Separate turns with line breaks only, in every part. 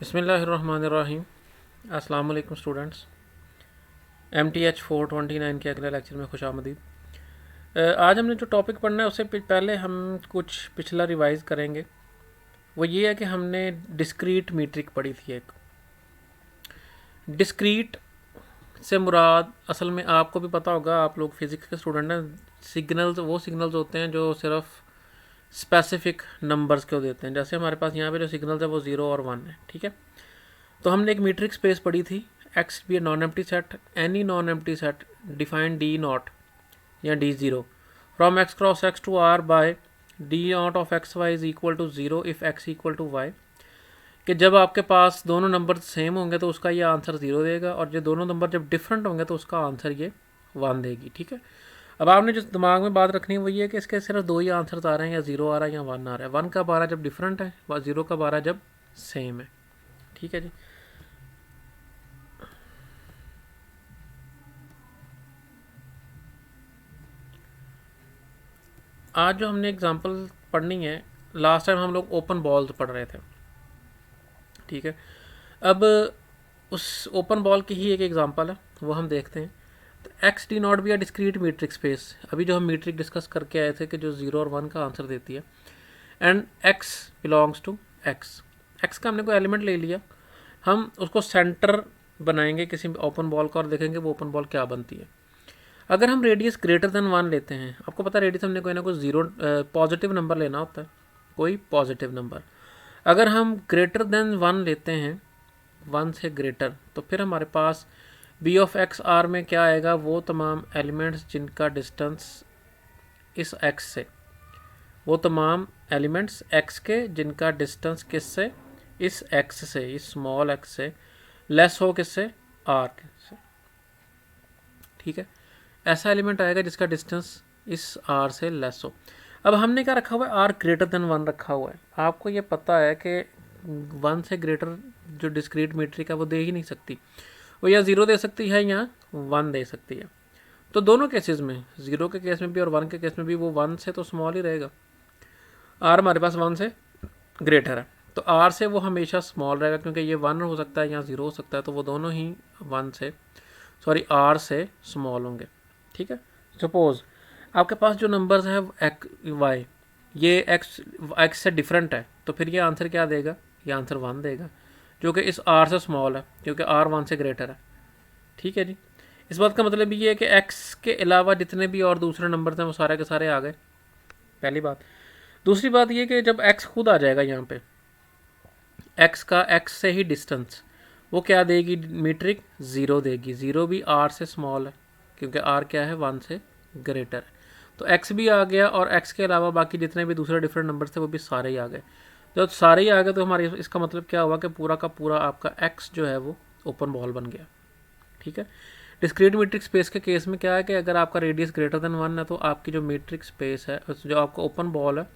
बिस्मिल्लाहिर्रहमानिर्रहीम। अस्सलाम वालेकुम स्टूडेंट्स। MTH 429 के अगले लेक्चर में खुशामदीद। आज हमने जो टॉपिक पढ़ना है उससे पहले हम कुछ पिछला रिवाइज करेंगे। वो ये है कि हमने डिस्क्रीट मीट्रिक पढ़ी थी। एक डिस्क्रीट से मुराद असल में आपको भी पता होगा, आप लोग फिज़िक्स के स्टूडेंट हैं। सिग्नल्स वो सिग्नल्स होते हैं जो सिर्फ स्पेसिफिक नंबर्स को देते हैं। जैसे हमारे पास यहाँ पे जो सिग्नल्स है वो 0 और 1 है, ठीक है। तो हमने एक मीट्रिक स्पेस पढ़ी थी, X be a non empty set, any non empty set define D naught या D zero from X cross X to R by D naught of X Y is equal to zero if X equal to Y. कि जब आपके पास दोनों number same होंगे तो उसका ये answer 0 देगा, और जो दोनों नंबर जब डिफरेंट होंगे तो उसका आंसर ये 1 देगी, ठीक है। अब आपने जो दिमाग में बात रखनी है वो ये है कि इसके सिर्फ दो ही आंसर आ रहे हैं, या 0 आ रहा है या 1 आ रहा है। 1 कब आ रहा है? जब डिफरेंट है, व 0 कब आ रहा है? जब सेम है, ठीक है जी। आज जो हमने एग्जांपल पढ़नी है, लास्ट टाइम हम लोग ओपन बॉल्स पढ़ रहे थे, ठीक है। अब उस ओपन बॉल की ही एक एग्जांपल है, वो हम देखते हैं। तो x D not be a discrete metric space. अभी जो हम मीट्रिक डिस्कस करके आए थे कि जो 0 और 1 का आंसर देती है, and X belongs to X. X का हमने कोई एलिमेंट ले लिया, हम उसको सेंटर बनाएंगे किसी ओपन बॉल का और देखेंगे वो ओपन बॉल क्या बनती है। अगर हम रेडियस ग्रेटर देन 1 लेते हैं, आपको पता है रेडियस हमने कोई ना कोई जीरो पॉजिटिव नंबर लेना होता है, कोई पॉजिटिव नंबर। अगर हम ग्रेटर देन 1 लेते हैं, 1 से ग्रेटर, तो फिर हमारे पास बी ऑफ एक्स आर में क्या आएगा? वो तमाम एलिमेंट्स जिनका डिस्टेंस इस एक्स से, वो तमाम एलिमेंट्स एक्स के जिनका डिस्टेंस किससे? इस एक्स से, इस स्मॉल एक्स से लेस हो, किससे? आर से, ठीक है। ऐसा एलिमेंट आएगा जिसका डिस्टेंस इस आर से लेस हो। अब हमने क्या रखा हुआ है? आर ग्रेटर देन 1 रखा हुआ है। आपको ये पता है कि 1 से ग्रेटर जो डिस्क्रीट मीट्रिक है वो दे ही नहीं सकती। वो या 0 दे सकती है या 1 दे सकती है। तो दोनों केसेस में, 0 के केस में भी और 1 के केस में भी, वो 1 से तो स्मॉल ही रहेगा। आर हमारे पास 1 से ग्रेटर है, तो आर से वो हमेशा स्मॉल रहेगा, क्योंकि ये 1 हो सकता है या 0 हो सकता है, तो वो दोनों ही 1 से, सॉरी, आर से स्मॉल होंगे, ठीक है। सपोज आपके पास जो नंबर्स है वाई, ये एक्स से डिफरेंट है, तो फिर ये आंसर क्या देगा? ये आंसर 1 देगा, जो कि इस आर से स्मॉल है, क्योंकि आर 1 से ग्रेटर है, ठीक है जी। इस बात का मतलब ये है कि एक्स के अलावा जितने भी और दूसरे नंबर हैं वो सारे के सारे आ गए, पहली बात। दूसरी बात ये कि जब एक्स खुद आ जाएगा यहाँ पे, एक्स का एक्स से ही डिस्टेंस, वो क्या देगी? मीट्रिक 0 देगी। 0 भी आर से स्मॉल है, क्योंकि आर क्या है? 1 से ग्रेटर है। तो एक्स भी आ गया, और एक्स के अलावा बाकी जितने भी दूसरे डिफरेंट नंबर थे वो भी सारे ही आ गए। जब सारे ही आ गए तो हमारे इसका मतलब क्या हुआ कि पूरा का पूरा आपका एक्स जो है वो ओपन बॉल बन गया, ठीक है। डिस्क्रीट मीट्रिक स्पेस के केस में क्या है कि अगर आपका रेडियस ग्रेटर देन 1 है तो आपकी जो मीट्रिक स्पेस है, जो आपका ओपन बॉल है,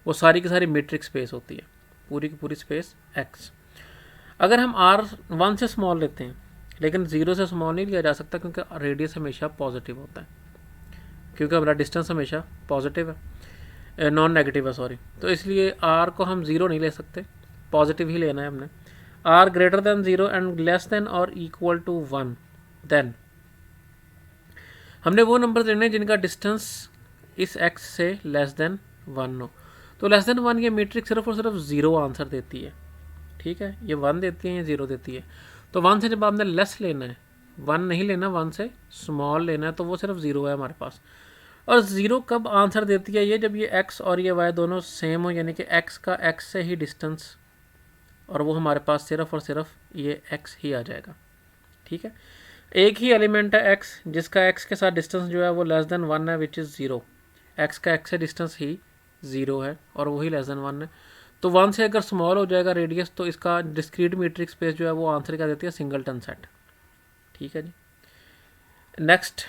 वो सारी की सारी मीट्रिक स्पेस होती है, पूरी की पूरी स्पेस एक्स। अगर हम आर 1 से स्मॉल लेते हैं, लेकिन 0 से स्मॉल नहीं लिया जा सकता, क्योंकि रेडियस हमेशा पॉजिटिव होता है, क्योंकि हमारा डिस्टेंस हमेशा पॉजिटिव है, नॉन नेगेटिव है, सॉरी। तो इसलिए आर को हम 0 नहीं ले सकते, पॉजिटिव ही लेना है हमने। Are greater than 0 and less than और इक्वल टू 1, देन हमने वो नंबर लेने जिनका डिस्टेंस इस एक्स से लेस देन 1 हो। तो लेस देन 1 ये मीट्रिक सिर्फ और सिर्फ 0 आंसर देती है, ठीक है। ये 1 देती है, ये 0 देती है। तो 1 से जब आपने लेस लेना है, 1 नहीं लेना, 1 से स्मॉल लेना है, तो वो सिर्फ 0 है हमारे पास। और 0 कब आंसर देती है? ये जब ये x और ये y दोनों सेम हो, यानी कि x का x से ही डिस्टेंस, और वो हमारे पास सिर्फ और सिर्फ ये x ही आ जाएगा, ठीक है। एक ही एलिमेंट है x जिसका x के साथ डिस्टेंस जो है वो लेस देन 1 है, विच इज़ 0। x का x से डिस्टेंस ही 0 है और वही लेस देन 1 है। तो 1 से अगर स्मॉल हो जाएगा रेडियस, तो इसका डिस्क्रीट मीट्रिक स्पेस जो है वो आंसर क्या देती है? सिंगलटन सेट, ठीक है जी। नेक्स्ट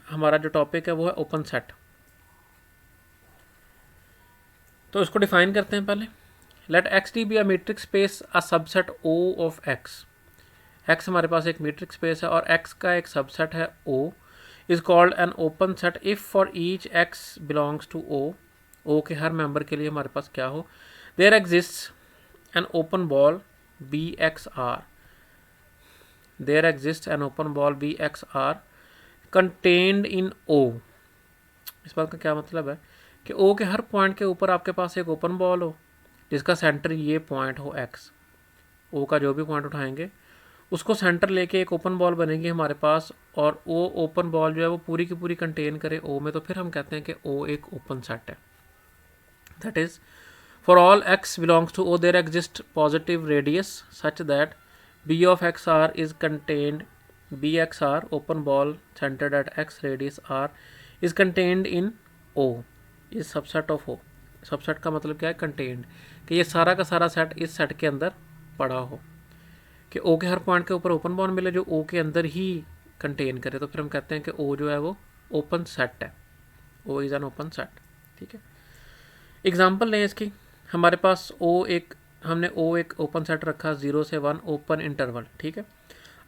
हमारा जो टॉपिक है वो है ओपन सेट। तो इसको डिफाइन करते हैं पहले। Let X D be a metric space a subset O of X. X हमारे पास एक मीट्रिक स्पेस है और एक्स का एक सबसेट है O, is called an open set if for each X belongs to O. O के हर मेंबर के लिए हमारे पास क्या हो? There exist an open ball BXR, there exists an open ball BXR contained in O। इस बात का क्या मतलब है कि O के हर पॉइंट के ऊपर आपके पास एक ओपन बॉल हो जिसका सेंटर ये पॉइंट हो X। O का जो भी पॉइंट उठाएंगे उसको सेंटर लेके एक ओपन बॉल बनेगी हमारे पास, और वो ओपन बॉल जो है वो पूरी की पूरी कंटेन करे O में, तो फिर हम कहते हैं कि O एक ओपन सेट है। That is for all x belongs to O there exists positive radius such that B of XR is contained, BXR open ball centered at x radius R is contained in O is subset of O। Subset का मतलब क्या है? Contained, कि ये सारा का सारा set इस सेट के अंदर पड़ा हो, कि O के हर पॉइंट के ऊपर ओपन बॉल मिले जो O के अंदर ही कंटेन करे, तो फिर हम कहते हैं कि O जो है वो ओपन सेट है। O is an open set. ठीक है, एग्जाम्पल लें इसकी। हमारे पास हमने O एक ओपन सेट रखा 0 से 1 ओपन इंटरवल। ठीक है,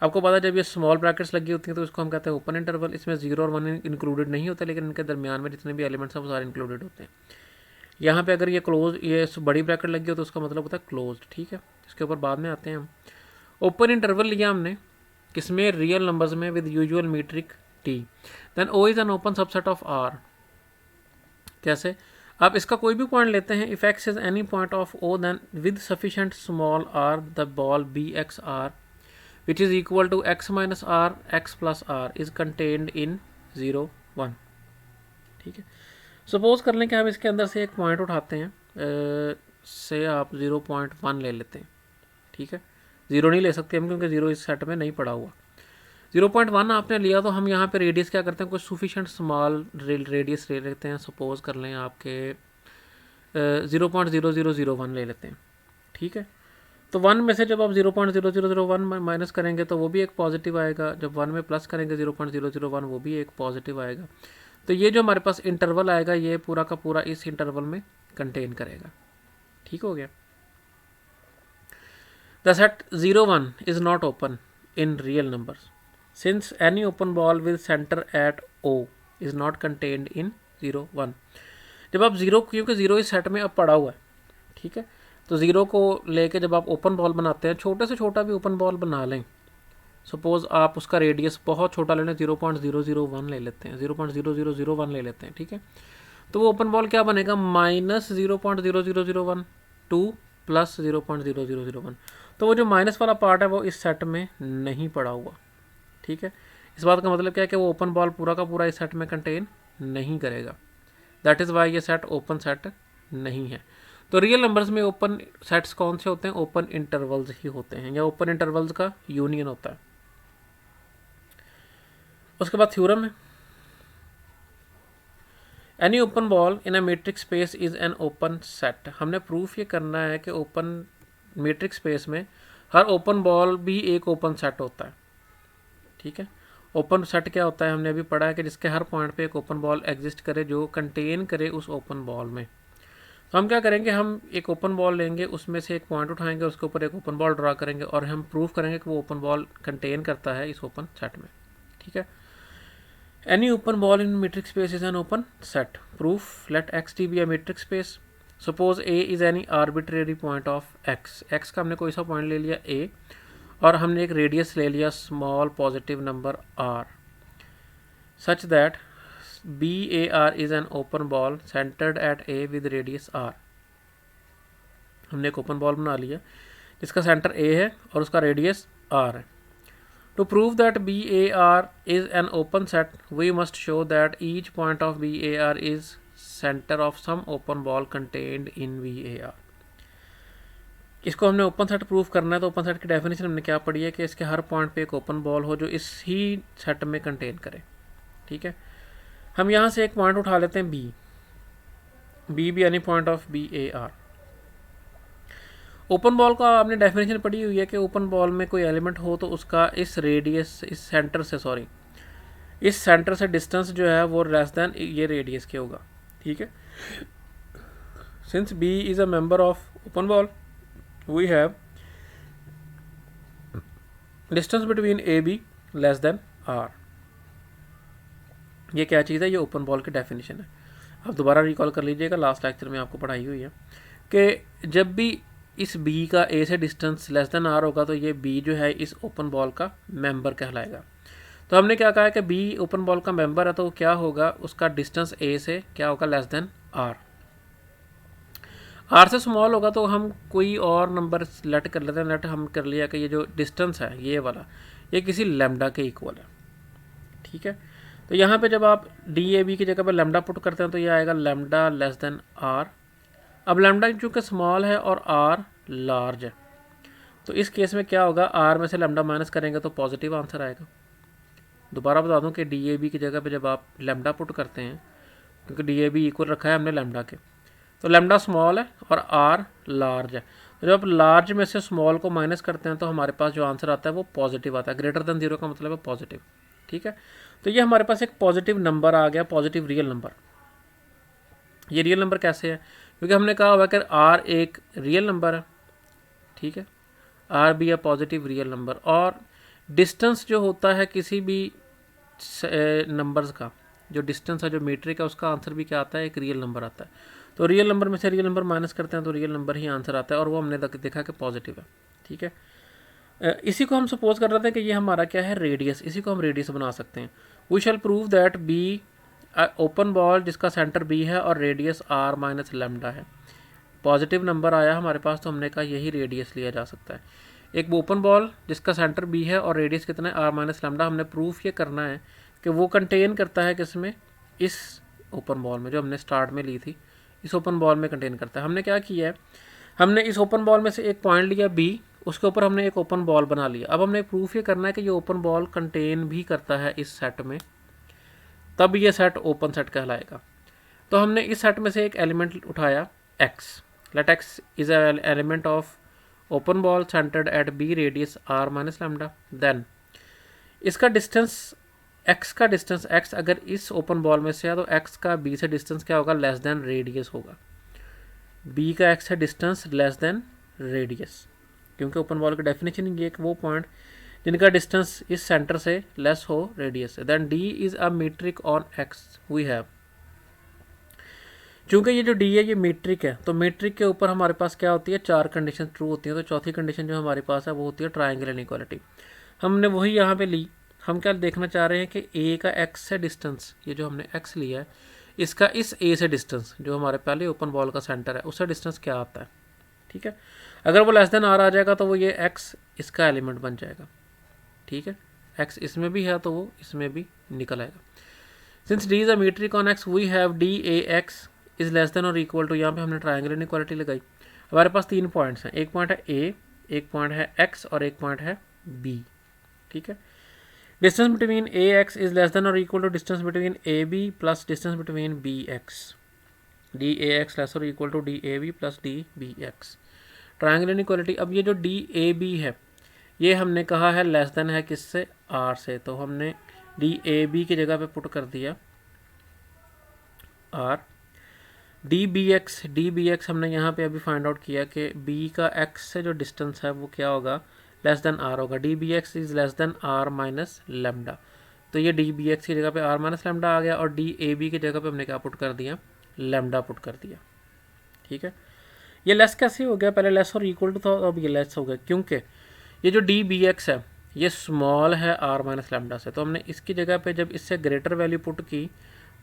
आपको पता है जब ये स्मॉल ब्रैकेट्स लगी होती हैं तो इसको हम कहते हैं ओपन इंटरवल। इसमें 0 और 1 इंक्लूडेड नहीं होता, लेकिन इनके दरमियान में जितने भी एलिमेंट्स हैं वो सारे इंक्लूडेड होते हैं। यहाँ पे अगर ये बड़ी ब्रैकेट लगी हो तो उसका मतलब होता है क्लोज। ठीक है, इसके ऊपर बाद में आते हैं हम। ओपन इंटरवल लिया हमने किसमें? रियल नंबर्स में, with usual metric T। Then O is an open subset of R। कैसे? आप इसका कोई भी पॉइंट लेते हैं, if x is any point of O then with sufficient small r the ball BXR which is equal to x minus R x plus R is contained in 0 1। ठीक है, suppose कर लें कि हम इसके अंदर से एक पॉइंट उठाते हैं, से आप 0.1 ले लेते हैं। ठीक है, 0 नहीं ले सकते हम क्योंकि 0 इस सेट में नहीं पड़ा हुआ। 0.1 आपने लिया तो हम यहाँ पे रेडियस क्या करते हैं? कुछ सफिशेंट स्मॉल रेडियस ले लेते हैं। सपोज कर लें आपके 0.0001 ले लेते हैं। ठीक है, तो 1 में से जब आप 0.0001 माइनस करेंगे तो वो भी एक पॉजिटिव आएगा, जब 1 में प्लस करेंगे 0.001 वो भी एक पॉजिटिव आएगा। तो ये जो हमारे पास इंटरवल आएगा ये पूरा का पूरा इस इंटरवल में कंटेन करेगा। ठीक हो गया। The set 0 1 is not open in real numbers since any open ball with center at O is not contained in 0 1। जब आप 0, क्योंकि 0 इस सेट में अब पड़ा हुआ है, ठीक है, तो 0 को लेके जब आप ओपन बॉल बनाते हैं, छोटे से छोटा भी ओपन बॉल बना लें, सपोज आप उसका रेडियस बहुत छोटा ले लें, 0.001 ले लेते हैं, 0.0001 ले लेते हैं। ठीक है, तो वो ओपन बॉल क्या बनेगा? Minus 0.0001 two plus 0.0001। तो वो जो माइनस वाला पार्ट है वो इस सेट में नहीं पड़ा हुआ। ठीक है, इस बात का मतलब क्या है कि वो ओपन बॉल पूरा का पूरा इस सेट में कंटेन नहीं करेगा। दैट इज़ वाई ये सेट ओपन सेट नहीं है। तो रियल नंबर्स में ओपन सेट्स कौन से होते हैं? ओपन इंटरवल्स ही होते हैं, या ओपन इंटरवल्स का यूनियन होता है। उसके बाद थ्योरम है, any open ball in a matrix space is an open set. हमने प्रूफ ये करना है कि ओपन मैट्रिक्स स्पेस में हर ओपन बॉल भी एक ओपन सेट होता है। ठीक है, ओपन सेट क्या होता है? हमने अभी पढ़ा है कि जिसके हर पॉइंट पे एक ओपन बॉल एग्जिस्ट करे जो कंटेन करे उस ओपन बॉल में। तो हम क्या करेंगे? हम एक ओपन बॉल लेंगे, उसमें से एक पॉइंट उठाएंगे, उसके ऊपर एक ओपन बॉल ड्रा करेंगे और हम प्रूफ करेंगे कि वो ओपन बॉल कंटेन करता है इस ओपन सेट में। ठीक है, any open ball in matrix space is an open set. Proof, let X T be a matrix space. Suppose A is any arbitrary point of X. X का हमने कोई सा पॉइंट ले लिया ए, और हमने एक रेडियस ले लिया small positive number r, such that BAR is an open ball centred at A with radius r। हमने एक ओपन बॉल बना लिया जिसका सेंटर A है और उसका रेडियस r है। To prove that BAR is an open set we must show that each point of BAR is centre of some open ball contained in BAR। इसको हमने open set proof करना है, तो open set की definition हमने क्या पढ़ी है कि इसके हर पॉइंट पे एक ओपन बॉल हो जो इस ही सेट में कंटेन करे। ठीक है, हम यहाँ से एक पॉइंट उठा लेते हैं बी भी any point of BAR। Open ball का आपने डेफिनेशन पढ़ी हुई है कि ओपन बॉल में कोई एलिमेंट हो तो उसका इस सेंटर से डिस्टेंस जो है वो लेस देन ये रेडियस के होगा। ठीक है, since B is a member of open ball we have distance between AB less than R। ये क्या चीज़ है? ये ओपन बॉल की डेफिनेशन है। आप दोबारा रिकॉल कर लीजिएगा, लास्ट लेक्चर में आपको पढ़ाई हुई है कि जब भी इस बी का ए से डिस्टेंस लेस देन आर होगा तो ये बी जो है इस ओपन बॉल का मेंबर कहलाएगा। तो हमने क्या कहा है कि बी ओपन बॉल का मेंबर है, तो क्या होगा, उसका डिस्टेंस ए से क्या होगा, लेस देन आर। आर से स्मॉल होगा तो हम कोई और नंबर सेलेक्ट कर लेते हैं। लेट हम कर लिया कि ये जो डिस्टेंस है ये वाला, ये किसी लैम्डा के इक्वल है। ठीक है, तो यहाँ पे जब आप डी ए बी की जगह पे लैम्डा पुट करते हैं तो ये आएगा लैम्डा लेस देन आर। अब लैम्डा चूँकि स्मॉल है और आर लार्ज है, तो इस केस में क्या होगा, आर में से लैम्डा माइनस करेंगे तो पॉजिटिव आंसर आएगा। दोबारा बता दूं कि डी ए बी की जगह पे जब आप लैम्डा पुट करते हैं, क्योंकि डी ए बी इक्वल रखा है हमने लैम्डा के, तो लैम्डा स्मॉल है और आर लार्ज है। तो जब लार्ज में से स्मॉल को माइनस करते हैं तो हमारे पास जो आंसर आता है वो पॉजिटिव आता है। ग्रेटर देन 0 का मतलब है पॉजिटिव। ठीक है, तो ये हमारे पास एक पॉजिटिव नंबर आ गया, पॉजिटिव रियल नंबर। ये रियल नंबर कैसे है, क्योंकि हमने कहा हुआ कि आर एक रियल नंबर है। ठीक है, आर भी है पॉजिटिव रियल नंबर, और डिस्टेंस जो होता है किसी भी नंबर्स का, जो डिस्टेंस है, जो मीट्रिक है, उसका आंसर भी क्या आता है, एक रियल नंबर आता है। तो रियल नंबर में से रियल नंबर माइनस करते हैं तो रियल नंबर ही आंसर आता है, और वो हमने देखा कि पॉजिटिव है। ठीक है, इसी को हम सपोज कर रहे थे कि ये हमारा क्या है, रेडियस। इसी को हम रेडियस बना सकते हैं। We shall prove that B open ball जिसका सेंटर बी है और रेडियस आर माइनस लैम्डा है। पॉजिटिव नंबर आया हमारे पास, तो हमने कहा यही रेडियस लिया जा सकता है। एक ओपन बॉल जिसका सेंटर बी है और रेडियस कितना है, आर माइनस लैम्डा। हमने प्रूफ ये करना है कि वो कंटेन करता है किसमें, इस ओपन बॉल में जो हमने स्टार्ट में ली थी, इस ओपन बॉल में कंटेन करता है। हमने क्या किया है, हमने इस ओपन बॉल में से एक पॉइंट लिया बी, उसके ऊपर हमने एक ओपन बॉल बना लिया। अब हमने प्रूफ ये करना है कि ये ओपन बॉल कंटेन भी करता है इस सेट में, तब ये सेट ओपन सेट कहलाएगा। तो हमने इस सेट में से एक एलिमेंट उठाया x। Let x is an element of open ball centred at b radius r minus lambda. Then इसका डिस्टेंस, x का डिस्टेंस, x अगर इस ओपन बॉल में से है तो x का b से डिस्टेंस क्या होगा, लेस देन रेडियस होगा। b का x से डिस्टेंस लेस देन रेडियस, क्योंकि ओपन बॉल की डेफिनेशन ये एक वो पॉइंट जिनका डिस्टेंस इस सेंटर से लेस हो रेडियस से। Then d is a metric on x we have. चूँकि ये जो d है ये मीट्रिक है, तो मीट्रिक के ऊपर हमारे पास क्या होती है, 4 कंडीशन ट्रू होती हैं। तो चौथी कंडीशन जो हमारे पास है वो होती है ट्रायंगल इनइक्वालिटी। हमने वही यहाँ पे ली। हम क्या देखना चाह रहे हैं कि a का x से डिस्टेंस, ये जो हमने x लिया है, इसका इस a से डिस्टेंस जो हमारे पहले ओपन बॉल का सेंटर है उससे डिस्टेंस क्या आता है। ठीक है, अगर वो लेस देन आर आ जाएगा तो वो ये x इसका एलिमेंट बन जाएगा। ठीक है, x इसमें भी है तो वो इसमें भी निकल आएगा। Since d is a metric on x we have d a x is less than और इक्वल टू, यहाँ पे हमने ट्रायंगल इनइक्वालिटी लगाई। हमारे पास 3 पॉइंट्स हैं, एक पॉइंट है a, एक पॉइंट है x और एक पॉइंट है b। ठीक है, distance between A X is less than और equal to distance between A B plus distance between B X. D A X less और equal to D A B plus D B X. Triangle inequality. अब ये जो D A B है ये हमने कहा है लेस देन है किससे, आर से, तो हमने डी ए बी की जगह पे पुट कर दिया आर। डी बी एक्स हमने यहाँ पे अभी फाइंड आउट किया कि बी का एक्स से जो डिस्टेंस है वो क्या होगा, लेस देन आर होगा। D B X is less than R minus lambda. तो ये डी बी एक्स की जगह पे आर माइनस लैम्डा आ गया, और डी ए बी की जगह पे हमने क्या पुट कर दिया, लैम्डा पुट कर दिया। ठीक है, ये लेस कैसे हो गया, पहले लेस और इक्वल टू था, अब ये लेस हो गया क्योंकि ये जो डी बी एक्स है ये स्मॉल है आर माइनस लैम्डा से। तो हमने इसकी जगह पे जब इससे ग्रेटर वैल्यू पुट की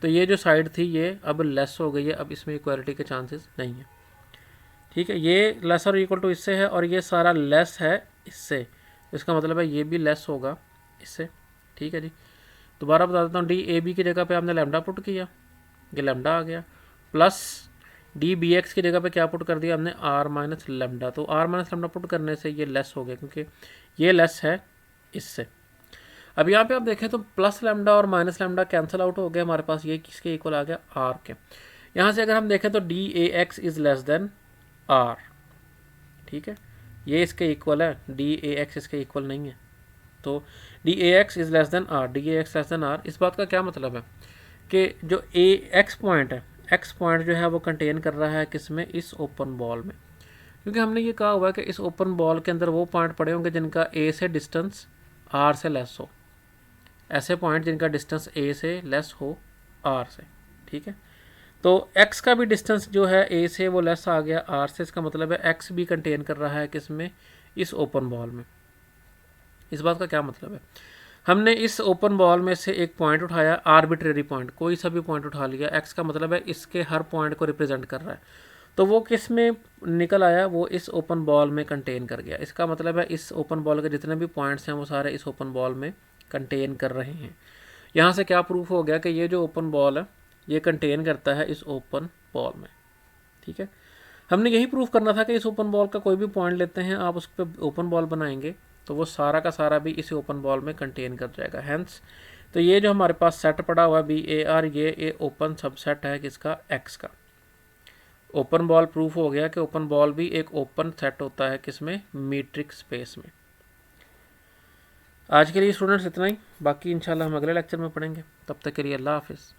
तो ये जो साइड थी ये अब लेस हो गई है, अब इसमें इक्वालिटी के चांसेस नहीं है। ठीक है, ये लेस और इक्वल टू इससे है और ये सारा लेस है इससे, इसका मतलब है ये भी लेस होगा इससे। ठीक है जी, दोबारा बता देता हूँ, डी ए बी की जगह पे हमने लैम्डा पुट किया, ये लैम्डा आ गया, प्लस डी बी एक्स की जगह पे क्या पुट कर दिया हमने, आर माइनस लैम्डा। तो आर माइनस लैम्डा पुट करने से ये लेस हो गया क्योंकि ये लेस है इससे। अब यहाँ पे आप देखें तो प्लस लैम्डा और माइनस लैम्डा कैंसिल आउट हो गया हमारे पास, ये किसके इक्वल आ गया, आर के। यहाँ से अगर हम देखें तो D A X is less than R. ठीक है, ये इसके इक्वल है, डी ए एक्स इसके इक्वल नहीं है, तो D A X is less than R, D A X less than R. इस बात का क्या मतलब है कि जो ए एक्स पॉइंट है, एक्स पॉइंट जो है वो कंटेन कर रहा है किसमें, इस ओपन बॉल में, क्योंकि हमने ये कहा हुआ है कि इस ओपन बॉल के अंदर वो पॉइंट पड़े होंगे जिनका ए से डिस्टेंस आर से लेस हो, ऐसे पॉइंट जिनका डिस्टेंस ए से लेस हो आर से। ठीक है, तो x का भी डिस्टेंस जो है a से वो लेस आ गया r से, इसका मतलब है x भी कंटेन कर रहा है किसमें, इस ओपन बॉल में। इस बात का क्या मतलब है, हमने इस ओपन बॉल में से एक पॉइंट उठाया, आर्बिट्रेरी पॉइंट, कोई सा भी पॉइंट उठा लिया, x का मतलब है इसके हर पॉइंट को रिप्रेजेंट कर रहा है, तो वो किस में निकल आया, वो इस ओपन बॉल में कंटेन कर गया। इसका मतलब है इस ओपन बॉल के जितने भी पॉइंट्स हैं वो सारे इस ओपन बॉल में कंटेन कर रहे हैं। यहाँ से क्या प्रूफ हो गया कि ये जो ओपन बॉल है ये कंटेन करता है इस ओपन बॉल में। ठीक है, हमने यही प्रूफ करना था कि इस ओपन बॉल का कोई भी पॉइंट लेते हैं, आप उस पर ओपन बॉल बनाएंगे तो वो सारा का सारा भी इस ओपन बॉल में कंटेन कर जाएगा। हैंस तो ये जो हमारे पास सेट पड़ा हुआ है BAR, ये ओपन सबसेट है किसका, एक्स का। ओपन बॉल प्रूफ हो गया कि ओपन बॉल भी एक ओपन सेट होता है किसमें, मीट्रिक स्पेस में। आज के लिए स्टूडेंट्स इतना ही, बाकी इंशाल्लाह हम अगले लेक्चर में पढ़ेंगे। तब तक के लिए अल्लाह हाफिज़।